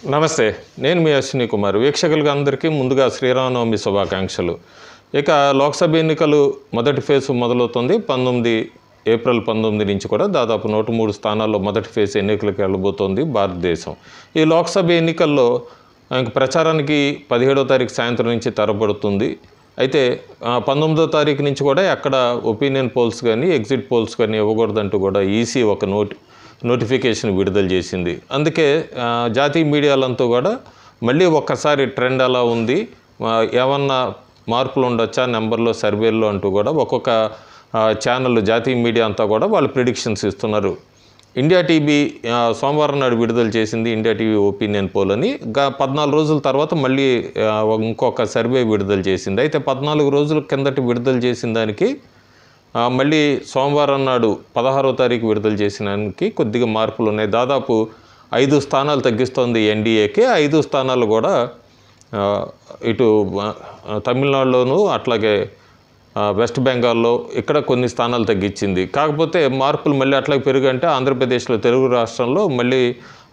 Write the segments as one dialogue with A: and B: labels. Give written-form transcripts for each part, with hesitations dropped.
A: నమస్తే, నేను మీ అశ్విని కుమార్. వీక్షకులకు అందరికీ ముందుగా శ్రీరామనవమి శుభాకాంక్షలు. ఇక లోక్సభ ఎన్నికలు మొదటి ఫేజ్ మొదలవుతుంది. ఏప్రిల్ 19 నుంచి కూడా దాదాపు 103 స్థానాల్లో మొదటి ఫేజ్ ఎన్నికలకు వెళ్ళబోతోంది భారతదేశం. ఈ లోక్సభ ఎన్నికల్లో ప్రచారానికి 17వ తారీఖు సాయంత్రం నుంచి తెరబడుతుంది. అయితే 19వ తారీఖు నుంచి కూడా ఎక్కడ ఒపీనియన్ పోల్స్ కానీ ఎగ్జిట్ పోల్స్ కానీ ఇవ్వకూడదంటూ కూడా ఈసీ ఒక నోటిఫికేషన్ విడుదల చేసింది. అందుకే జాతీయ మీడియాలంతా కూడా మళ్ళీ ఒక్కసారి ట్రెండ్ అలా ఉంది, ఏమన్నా మార్పులు ఉండొచ్చా నెంబర్లో సర్వేల్లో అంటూ కూడా ఒక్కొక్క ఛానల్ జాతీయ మీడియా అంతా కూడా వాళ్ళు ప్రిడిక్షన్స్ ఇస్తున్నారు. ఇండియా టీవీ సోమవారం నాడు విడుదల చేసింది ఇండియా టీవీ ఒపీనియన్ పోల్ అని. 14 రోజుల తర్వాత మళ్ళీ ఇంకొక సర్వే విడుదల చేసింది. అయితే 14 రోజుల కిందటి విడుదల చేసిన దానికి మళ్ళీ సోమవారం నాడు 16వ తారీఖు విడుదల చేసినానికి కొద్దిగా మార్పులు ఉన్నాయి. దాదాపు 5 స్థానాలు తగ్గిస్తోంది ఎన్డీఏకి. 5 స్థానాలు కూడా ఇటు తమిళనాడులోనూ అట్లాగే వెస్ట్ బెంగాల్లో ఇక్కడ కొన్ని స్థానాలు తగ్గించింది. కాకపోతే మార్పులు మళ్ళీ అట్లాగే పెరుగంటే ఆంధ్రప్రదేశ్లో తెలుగు రాష్ట్రంలో మళ్ళీ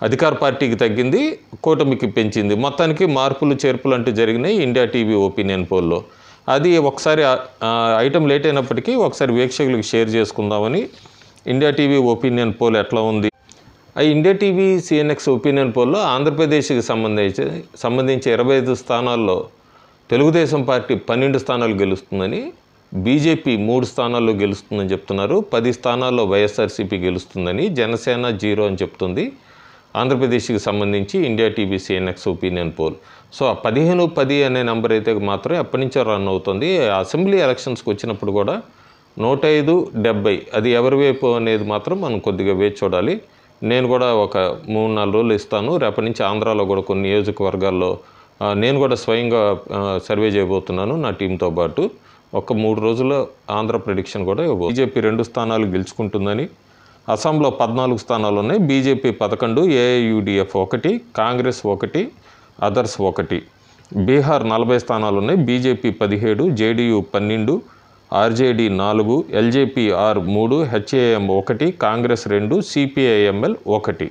A: అధికార పార్టీకి తగ్గింది, కూటమికి పెంచింది. మొత్తానికి మార్పులు చేర్పులు అంటూ జరిగినాయి ఇండియా టీవీ ఒపీనియన్ పోల్లో. అది ఒకసారి ఐటెం లేట్ అయినప్పటికీ ఒకసారి వీక్షకులకు షేర్ చేసుకుందామని ఇండియా టీవీ ఒపీనియన్ పోల్ ఎట్లా ఉంది. ఇండియా టీవీ సిఎన్ఎక్స్ ఒపీనియన్ పోల్లో ఆంధ్రప్రదేశ్కి సంబంధించి 25 స్థానాల్లో తెలుగుదేశం పార్టీ 12 స్థానాలు గెలుస్తుందని, బీజేపీ 3 స్థానాల్లో గెలుస్తుందని చెప్తున్నారు. 10 స్థానాల్లో వైఎస్ఆర్సీపీ గెలుస్తుందని, జనసేన 0 అని చెప్తుంది ఆంధ్రప్రదేశ్కి సంబంధించి India TV CNX opinion poll. So 15-10 అనే నెంబర్ అయితే మాత్రం ఎప్పటి నుంచో రన్ అవుతుంది. అసెంబ్లీ ఎలక్షన్స్కి వచ్చినప్పుడు కూడా 105-70 అది ఎవరి వైపు అనేది మాత్రం మనం కొద్దిగా వేచి చూడాలి. నేను కూడా ఒక 3-4 రోజులు ఇస్తాను. రేపటి నుంచి ఆంధ్రాలో కూడా కొన్ని నియోజకవర్గాల్లో నేను కూడా స్వయంగా సర్వే చేయబోతున్నాను నా టీంతో పాటు. ఒక 3 రోజుల్లో ఆంధ్ర ప్రెడిక్షన్ కూడా ఇవ్వబోతుంది. బీజేపీ 2 స్థానాలు గెలుచుకుంటుందని, అస్సాంలో 14 స్థానాలు ఉన్నాయి. BJP 11, AIUDF 1, Congress 1, others 1. Bihar 40 స్థానాలు ఉన్నాయి. BJP 17, JDU 12, RJD 4, ఎల్జేపీఆర్ 3, HAM 1, Congress 2, CPIML 1.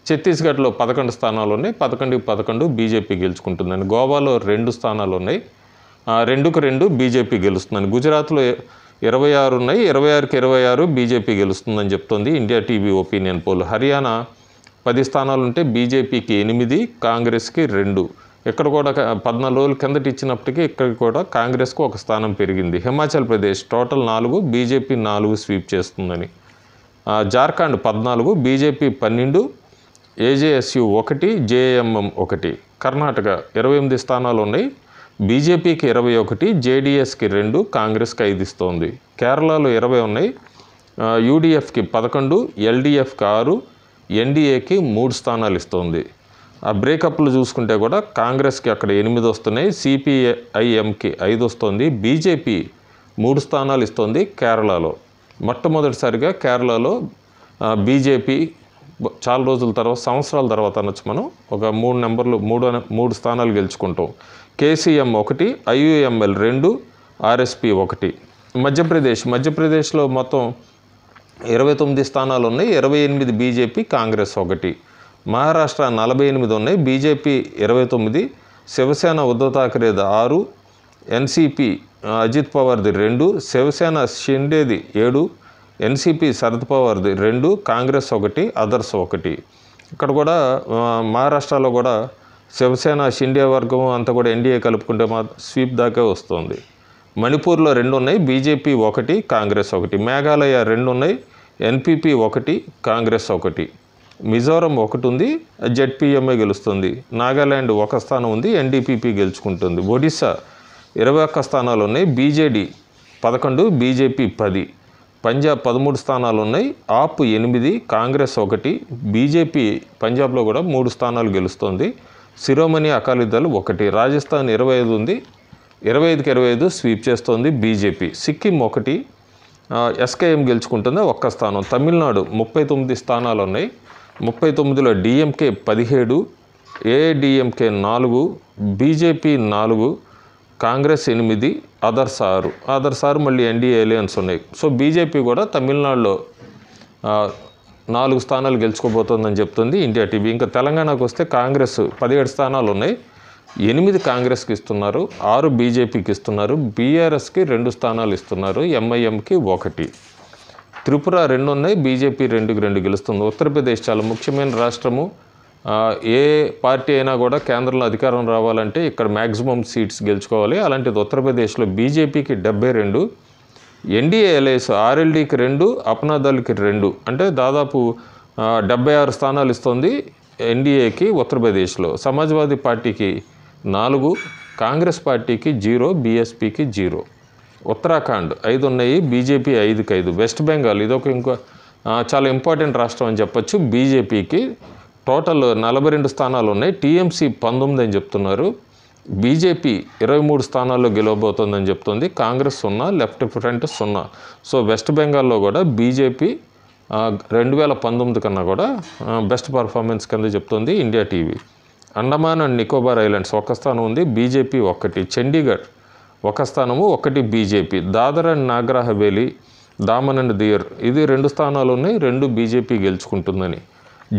A: ఛత్తీస్గఢ్లో 11 స్థానాలు ఉన్నాయి. 11-11 బీజేపీ గెలుచుకుంటుందని. గోవాలో 2 స్థానాలు ఉన్నాయి. 2-2 బీజేపీ గెలుస్తుందని. గుజరాత్లో 26 ఉన్నాయి. 26-26 బీజేపీ గెలుస్తుందని చెప్తోంది India TV opinion poll. Haryana 10 స్థానాలు ఉంటే బీజేపీకి 8, కాంగ్రెస్కి 2. ఇక్కడ కూడా 14 రోజుల కిందటి ఇచ్చినప్పటికీ ఇక్కడ కూడా కాంగ్రెస్కు 1 స్థానం పెరిగింది. Himachal Pradesh total 4, BJP 4 sweep చేస్తుందని. Jharkhand 14, BJP 12, AJSU 1, JMM 1. Karnataka 28 స్థానాలు ఉన్నాయి. బీజేపీకి 21, జేడీఎస్కి 2, కాంగ్రెస్కి 5 ఇస్తోంది. కేరళలో 20 ఉన్నాయి. యూడీఎఫ్కి 11, ఎల్డీఎఫ్కి 6, ఎన్డీఏకి 3 స్థానాలు ఇస్తోంది. ఆ బ్రేకప్లు చూసుకుంటే కూడా కాంగ్రెస్కి అక్కడ 8 వస్తున్నాయి, సిపిఐఎంకి 5 వస్తుంది. బీజేపీ 3 స్థానాలు ఇస్తోంది కేరళలో. మొట్టమొదటిసారిగా కేరళలో బీజేపీ చాలా రోజుల తర్వాత, సంవత్సరాల తర్వాత అనొచ్చు మనం, ఒక 3 స్థానాలు గెలుచుకుంటాం. KCM 1, IUML 2, RSP 1. మధ్యప్రదేశ్లో మొత్తం 29 స్థానాలు ఉన్నాయి. 28 బీజేపీ, కాంగ్రెస్ 1. మహారాష్ట్ర 48 ఉన్నాయి. బీజేపీ 29, శివసేన ఉద్ధవ్ ఠాక్రేది 6, ఎన్సీపీ అజిత్ పవార్ది 2, శివసేన షిండేది 7, ఎన్సీపీ శరద్ పవార్ది 2, కాంగ్రెస్ 1, అదర్స్ 1. ఇక్కడ కూడా మహారాష్ట్రలో కూడా శివసేన షిండే వర్గం అంతా కూడా ఎన్డీఏ కలుపుకుంటే స్వీప్ దాకా వస్తుంది. మణిపూర్లో 2 ఉన్నాయి. బీజేపీ 1, కాంగ్రెస్ 1. మేఘాలయ 2 ఉన్నాయి. ఎన్పీపీ 1, కాంగ్రెస్ 1. మిజోరం 1 ఉంది, జెడ్పీఎంఏ గెలుస్తుంది. నాగాల్యాండ్ 1 స్థానం ఉంది, ఎన్డీపీపీ గెలుచుకుంటుంది. ఒడిశా 21 స్థానాలు ఉన్నాయి. BJD 11, BJP 10. పంజాబ్ 13 స్థానాలు ఉన్నాయి. ఆప్ 8, కాంగ్రెస్ 1. బీజేపీ పంజాబ్లో కూడా 3 స్థానాలు గెలుస్తుంది. శిరోమణి అకాలీదళ్ 1. రాజస్థాన్ 25 ఉంది. 25-25 స్వీప్ చేస్తోంది బీజేపీ. సిక్కిం 1, ఎస్కేఎం గెలుచుకుంటుంది 1 స్థానం. తమిళనాడు 39 స్థానాలు ఉన్నాయి. 39లో DMK 17, AIADMK 4, BJP 4, Congress 8, others 6 మళ్ళీ ఎన్డీఏ అలయన్స్ ఉన్నాయి. సో బీజేపీ కూడా తమిళనాడులో 4 స్థానాలు గెలుచుకోబోతోందని చెప్తుంది ఇండియా టీవీ. ఇంకా తెలంగాణకు వస్తే కాంగ్రెస్ 17 స్థానాలు ఉన్నాయి. 8 కాంగ్రెస్కి ఇస్తున్నారు, 6 బీజేపీకి ఇస్తున్నారు, బీఆర్ఎస్కి 2 స్థానాలు ఇస్తున్నారు, ఎంఐఎంకి 1. త్రిపుర 2 ఉన్నాయి, బీజేపీ 2కి 2 గెలుస్తుంది. ఉత్తరప్రదేశ్ చాలా ముఖ్యమైన రాష్ట్రము. ఏ పార్టీ అయినా కూడా కేంద్రంలో అధికారం రావాలంటే ఇక్కడ మ్యాక్సిమం సీట్స్ గెలుచుకోవాలి. అలాంటిది ఉత్తరప్రదేశ్లో బీజేపీకి 72, ఎన్డీఏ అలయన్స్ ఆర్ఎల్డీకి 2, అప్నాదల్కి 2, అంటే దాదాపు 76 స్థానాలు ఇస్తుంది ఎన్డీఏకి ఉత్తరప్రదేశ్లో. సమాజ్వాదీ పార్టీకి 4, కాంగ్రెస్ పార్టీకి 0, బీఎస్పీకి 0. ఉత్తరాఖండ్ 5 ఉన్నాయి, బీజేపీ 5కి 5. వెస్ట్ బెంగాల్ ఇదొక ఇంకో చాలా ఇంపార్టెంట్ రాష్ట్రం అని చెప్పొచ్చు. బీజేపీకి టోటల్ 42 స్థానాలు ఉన్నాయి, టీఎంసీ 19 అని చెప్తున్నారు. బీజేపీ 23 స్థానాల్లో గెలవబోతోందని చెప్తుంది. Congress 0, left front 0. So west బెంగాల్లో కూడా బీజేపీ 2019 కన్నా కూడా బెస్ట్ పర్ఫార్మెన్స్ కింద చెప్తుంది India TV. Andaman and Nicobar islands 1 స్థానం ఉంది, బీజేపీ 1. చండీగఢ్ 1 స్థానము, 1 BJP. Dadar and Nagar Haveli, Daman and Diu ఇది 2 స్థానాలు ఉన్నాయి, 2 బీజేపీ గెలుచుకుంటుందని.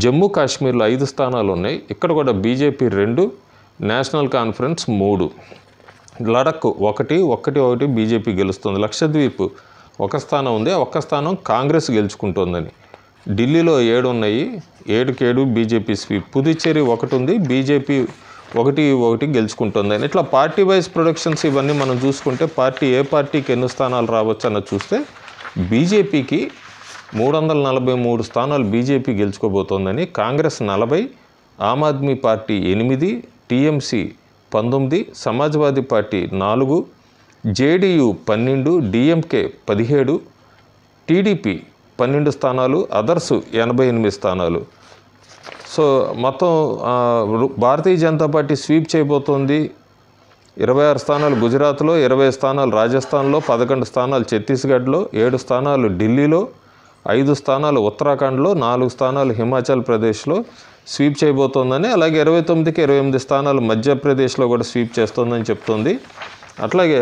A: జమ్మూ కాశ్మీర్లో 5 స్థానాలు ఉన్నాయి, ఇక్కడ కూడా BJP 2, national conference 3. Ladakh 1 BJP గెలుస్తుంది. లక్షద్వీప్ 1 స్థానం ఉంది, 1 స్థానం కాంగ్రెస్ గెలుచుకుంటుందని. ఢిల్లీలో 7 ఉన్నాయి, 7కి 7 బీజేపీ స్వీప్. పుదుచ్చేరి 1 ఉంది, బీజేపీ 1 గెలుచుకుంటుందని. ఇట్లా పార్టీ వైజ్ ప్రొడక్షన్స్ ఇవన్నీ మనం చూసుకుంటే ఏ పార్టీకి ఎన్ని స్థానాలు రావచ్చు అన్నది చూస్తే బీజేపీకి 343 స్థానాలు బీజేపీ గెలుచుకోబోతోందని. Congress 40, Aam Aadmi party 8, TMC 19, Samajwadi party 4, JDU 12, DMK 17, TDP 12 స్థానాలు, అదర్స్ 88 స్థానాలు. సో మొత్తం భారతీయ జనతా పార్టీ స్వీప్ చేయబోతోంది. 26 స్థానాలు గుజరాత్లో, 20 స్థానాలు రాజస్థాన్లో, 11 స్థానాలు ఛత్తీస్గఢ్లో, 7 స్థానాలు ఢిల్లీలో, 5 స్థానాలు ఉత్తరాఖండ్లో, 4 స్థానాలు హిమాచల్ ప్రదేశ్లో స్వీప్ చేయబోతోందని. అలాగే 29కి 28 స్థానాలు మధ్యప్రదేశ్లో కూడా స్వీప్ చేస్తోందని చెప్తోంది. అట్లాగే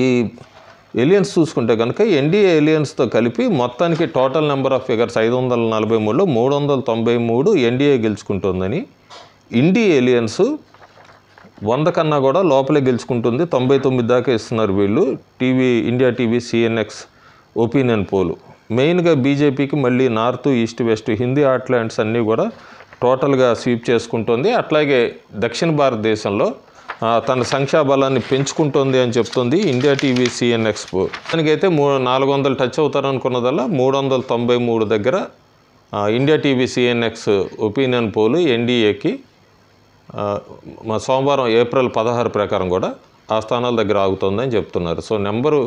A: ఈ ఎలియన్స్ చూసుకుంటే కనుక ఎన్డీఏ ఎలియన్స్తో కలిపి మొత్తానికి టోటల్ నెంబర్ ఆఫ్ ఫిగర్స్ 543లో 393 ఎన్డీఏ గెలుచుకుంటుందని. ఇండియా ఎలియన్స్ 100 కన్నా కూడా లోపలే గెలుచుకుంటుంది, 99 దాకా ఇస్తున్నారు వీళ్ళు. India TV CNX opinion poll. మెయిన్గా బీజేపీకి మళ్ళీ north, east, west, Hindi heartlands అన్నీ కూడా టోటల్గా స్వీప్ చేసుకుంటుంది. అట్లాగే దక్షిణ భారతదేశంలో తన సంఖ్యాబలాన్ని పెంచుకుంటుంది అని చెప్తుంది ఇండియా టీవీ సిఎన్ఎక్స్. దానికైతే 400 టచ్ అవుతారనుకున్నదల్లా 393 దగ్గర India TV CNX opinion poll ఎన్డీఏకి సోమవారం ఏప్రిల్ 16 ప్రకారం కూడా ఆ స్థానాల దగ్గర ఆగుతుందని చెప్తున్నారు. సో నెంబరు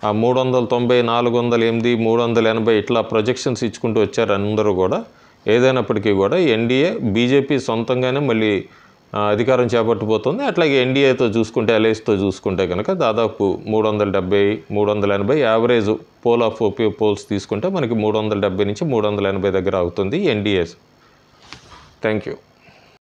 A: 390, 408, 380 ఇట్లా ప్రొజెక్షన్స్ ఇచ్చుకుంటూ వచ్చారు అందరూ కూడా. ఏదైనప్పటికీ కూడా ఎన్డీఏ బీజేపీ సొంతంగానే మళ్ళీ అధికారం చేపట్టబోతుంది. అట్లాగే ఎన్డీఏతో చూసుకుంటే, అలయన్స్తో చూసుకుంటే కనుక దాదాపు 370, 380 యావరేజ్ పోల్ ఆఫ్ పోల్స్ తీసుకుంటే మనకి 370 నుంచి 380 దగ్గర అవుతుంది ఎన్డీఏ. Thank you.